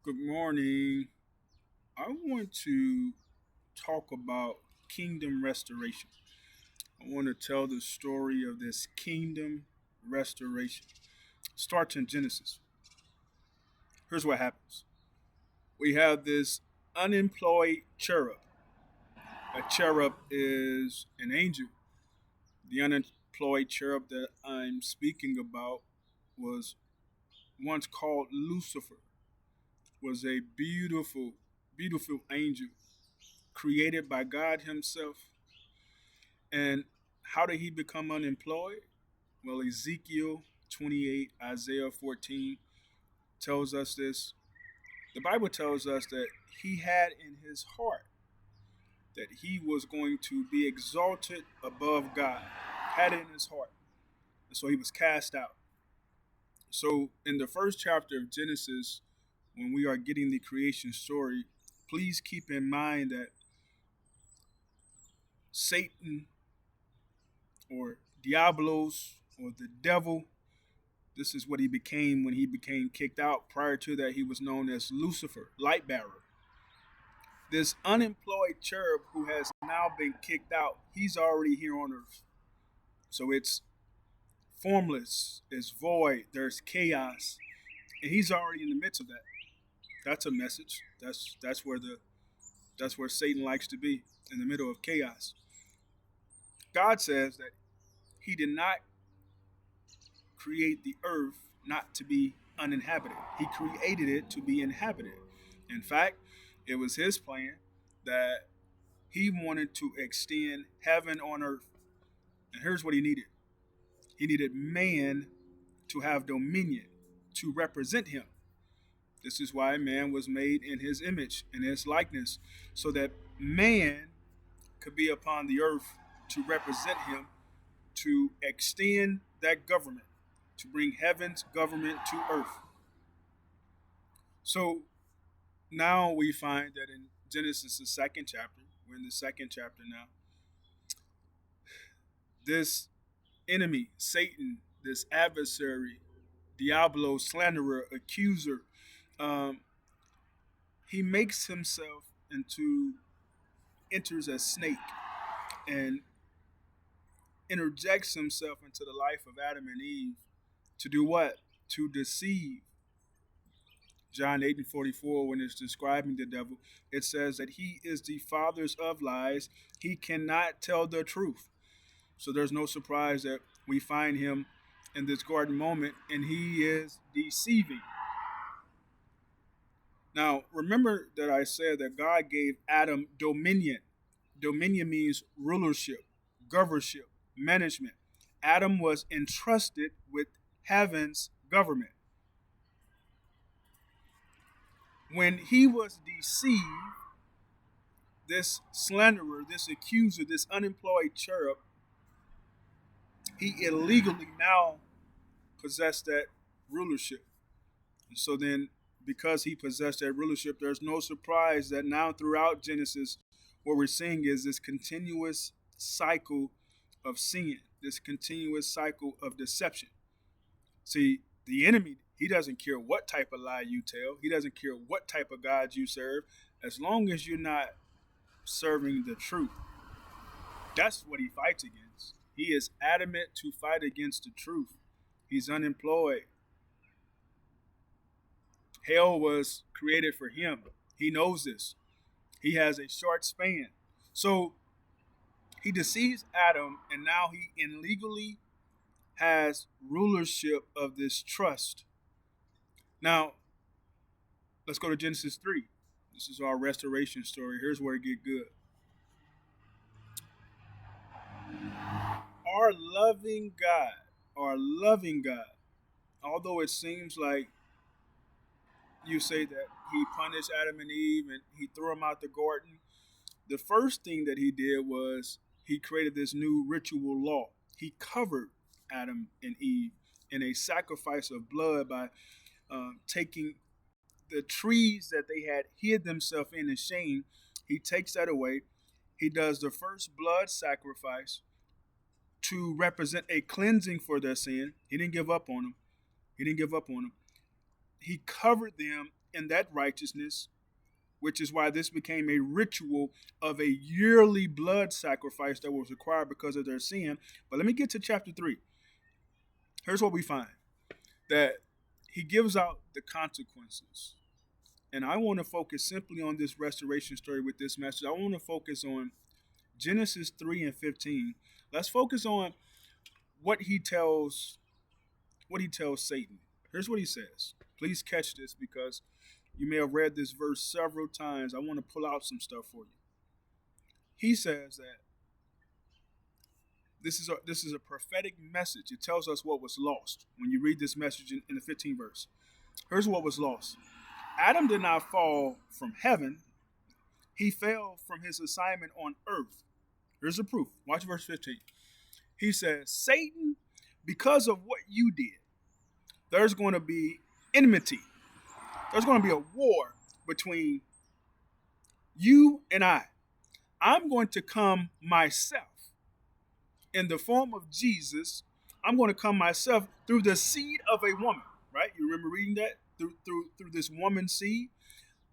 Good morning. I want to talk about kingdom restoration. I want to tell the story of this kingdom restoration. Starts in Genesis. Here's what happens. We have this unemployed cherub. A cherub is an angel. The unemployed cherub that I'm speaking about was once called Lucifer. Was a beautiful, beautiful angel created by God Himself. And how did he become unemployed? Well, Ezekiel 28, Isaiah 14 tells us this. The Bible tells us that he had in his heart that he was going to be exalted above God. Had it in his heart. And so he was cast out. So in the first chapter of Genesis, when we are getting the creation story, please keep in mind that Satan or Diablos or the devil. This is what he became when he became kicked out. Prior to that, he was known as Lucifer, light bearer. This unemployed cherub who has now been kicked out, he's already here on earth. So it's formless, it's void, there's chaos, and he's already in the midst of that. That's a message. That's where Satan likes to be, in the middle of chaos. God says that he did not create the earth not to be uninhabited. He created it to be inhabited. In fact, it was his plan that he wanted to extend heaven on earth. And here's what he needed. He needed man to have dominion, to represent him. This is why man was made in his image, in his likeness, so that man could be upon the earth to represent him, to extend that government, to bring heaven's government to earth. So now we find that in Genesis, the second chapter, we're in the second chapter now, this enemy, Satan, this adversary, Diablo, slanderer, accuser, um, he makes himself enters a snake and interjects himself into the life of Adam and Eve to do what? To deceive. John 8 and 44, when it's describing the devil, it says that he is the father of lies. He cannot tell the truth. So there's no surprise that we find him in this garden moment and he is deceiving. Now, remember that I said that God gave Adam dominion. Dominion means rulership, governorship, management. Adam was entrusted with heaven's government. When he was deceived, this slanderer, this accuser, this unemployed cherub, he illegally now possessed that rulership. And so then, because he possessed that rulership, there's no surprise that now throughout Genesis, what we're seeing is this continuous cycle of sin, this continuous cycle of deception. See, the enemy, he doesn't care what type of lie you tell. He doesn't care what type of God you serve. As long as you're not serving the truth, that's what he fights against. He is adamant to fight against the truth. He's unemployed. Hell was created for him. He knows this. He has a short span. So he deceives Adam, and now he illegally has rulership of this trust. Now, let's go to Genesis 3. This is our restoration story. Here's where it get good. Our loving God, although it seems like you say that he punished Adam and Eve and he threw them out the garden, the first thing that he did was he created this new ritual law. He covered Adam and Eve in a sacrifice of blood by taking the trees that they had hid themselves in shame. He takes that away. He does the first blood sacrifice to represent a cleansing for their sin. He didn't give up on them. He didn't give up on them. He covered them in that righteousness, which is why this became a ritual of a yearly blood sacrifice that was required because of their sin. But let me get to chapter 3. Here's what we find that he gives out the consequences. And I want to focus simply on this restoration story with this message. I want to focus on Genesis 3 and 15. Let's focus on what he tells Satan. Here's what he says. Please catch this because you may have read this verse several times. I want to pull out some stuff for you. He says that this is a prophetic message. It tells us what was lost when you read this message in the 15th verse. Here's what was lost. Adam did not fall from heaven. He fell from his assignment on earth. Here's the proof. Watch verse 15. He says, Satan, because of what you did, there's going to be enmity. There's going to be a war between you and I. I'm going to come myself in the form of Jesus. I'm going to come myself through the seed of a woman, right? You remember reading that? Through this woman's seed.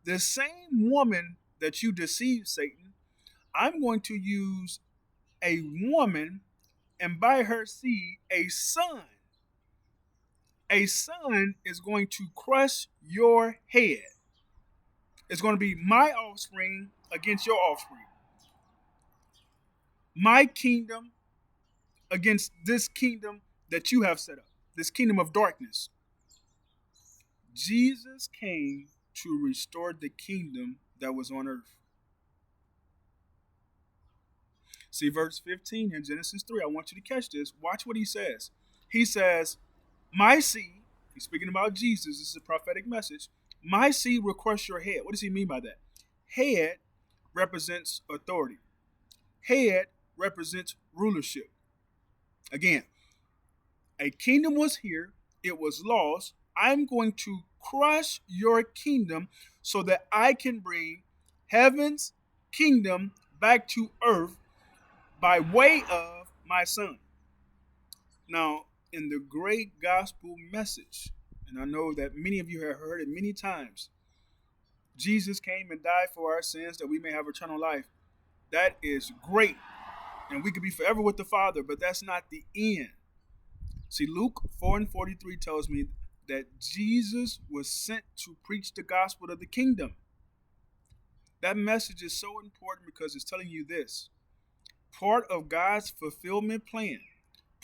The same woman that you deceived, Satan, I'm going to use a woman, and by her seed, a son. A son is going to crush your head. It's going to be my offspring against your offspring. My kingdom against this kingdom that you have set up, this kingdom of darkness. Jesus came to restore the kingdom that was on earth. See verse 15 in Genesis 3. I want you to catch this. Watch what he says. He says, my seed, he's speaking about Jesus. This is a prophetic message. My seed will crush your head. What does he mean by that? Head represents authority. Head represents rulership. Again, a kingdom was here. It was lost. I'm going to crush your kingdom so that I can bring heaven's kingdom back to earth by way of my son. Now, in the great gospel message, and I know that many of you have heard it many times, Jesus came and died for our sins that we may have eternal life. That is great. And we could be forever with the Father, but that's not the end. See, Luke 4 and 43 tells me that Jesus was sent to preach the gospel of the kingdom. That message is so important because it's telling you this. Part of God's fulfillment plan,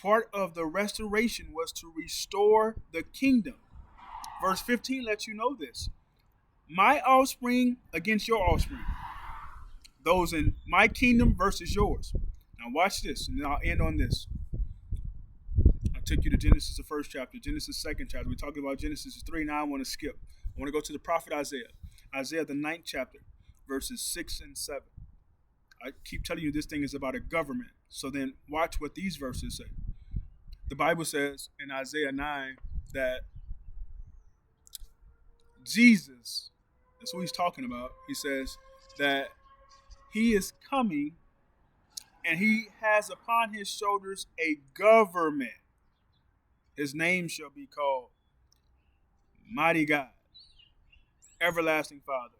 part of the restoration was to restore the kingdom. Verse 15 lets you know this. My offspring against your offspring. Those in my kingdom versus yours. Now watch this, and then I'll end on this. I took you to Genesis, the first chapter, Genesis, second chapter. We're talking about Genesis 3. Now I want to skip. I want to go to the prophet Isaiah. Isaiah, the 9th chapter, verses 6 and 7. I keep telling you this thing is about a government. So then watch what these verses say. The Bible says in Isaiah 9 that Jesus, that's what he's talking about. He says that he is coming and he has upon his shoulders a government. His name shall be called Mighty God, Everlasting Father,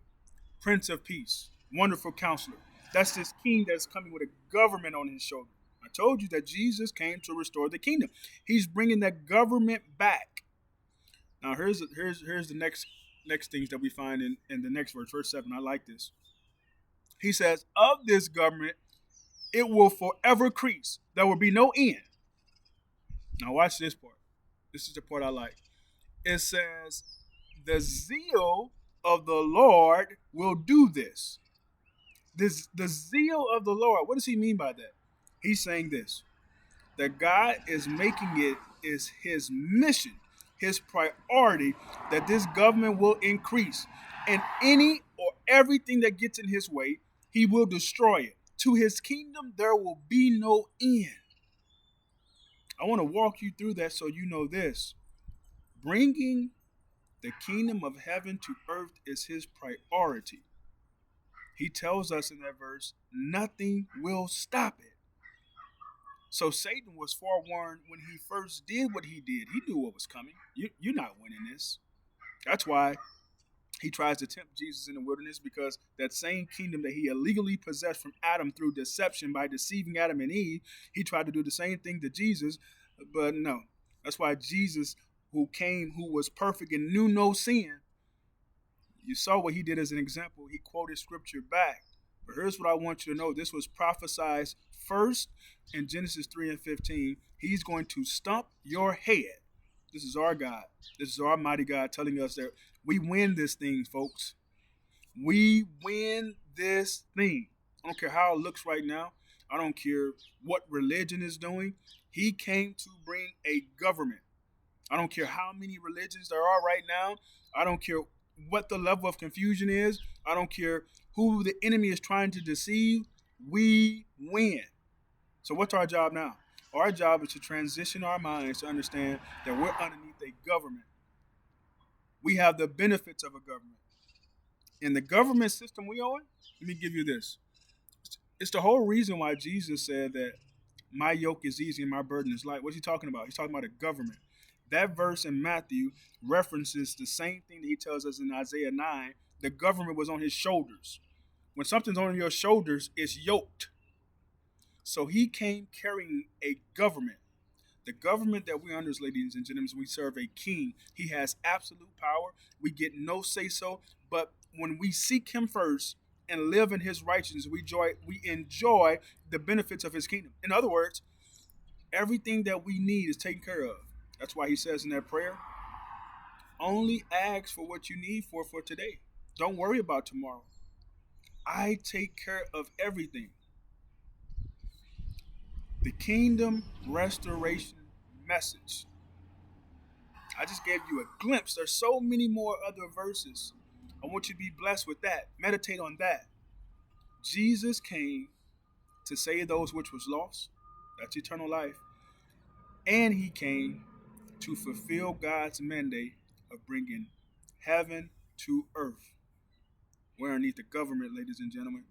Prince of Peace, Wonderful Counselor. That's this king that's coming with a government on his shoulder. I told you that Jesus came to restore the kingdom. He's bringing that government back. Now here's the next things that we find in the next verse 7. I like this. He says, of this government, it will forever increase. There will be no end. Now watch this part. This is the part I like. It says, the zeal of the Lord will do this. The zeal of the Lord. What does he mean by that? He's saying this, that God is making it is his mission, his priority, that this government will increase. And any or everything that gets in his way, he will destroy it. To his kingdom, there will be no end. I want to walk you through that so you know this. Bringing the kingdom of heaven to earth is his priority. He tells us in that verse, nothing will stop it. So Satan was forewarned when he first did what he did. He knew what was coming. You're not winning this. That's why He tries to tempt Jesus in the wilderness because that same kingdom that he illegally possessed from Adam through deception by deceiving Adam and Eve, he tried to do the same thing to Jesus, but no. That's why Jesus, who came, who was perfect and knew no sin, you saw what he did as an example. He quoted scripture back. But here's what I want you to know. This was prophesied first in Genesis 3 and 15. He's going to stump your head. This is our God. This is our mighty God telling us that we win this thing, folks. We win this thing. I don't care how it looks right now. I don't care what religion is doing. He came to bring a government. I don't care how many religions there are right now. I don't care what the level of confusion is. I don't care who the enemy is trying to deceive. We win. So what's our job now? Our job is to transition our minds to understand that we're underneath a government. We have the benefits of a government. In the government system we own, let me give you this. It's the whole reason why Jesus said that my yoke is easy and my burden is light. What's he talking about? He's talking about a government. That verse in Matthew references the same thing that he tells us in Isaiah 9. The government was on his shoulders. When something's on your shoulders, it's yoked. So he came carrying a government. The government that we under, ladies and gentlemen, we serve a king. He has absolute power. We get no say so. But when we seek him first and live in his righteousness, we enjoy the benefits of his kingdom. In other words, everything that we need is taken care of. That's why he says in that prayer, only ask for what you need for today. Don't worry about tomorrow. I take care of everything. The kingdom restoration message. I just gave you a glimpse. There's so many more other verses. I want you to be blessed with that. Meditate on that. Jesus came to save those which was lost. That's eternal life. And he came to fulfill God's mandate of bringing heaven to earth. We're underneath the government, ladies and gentlemen.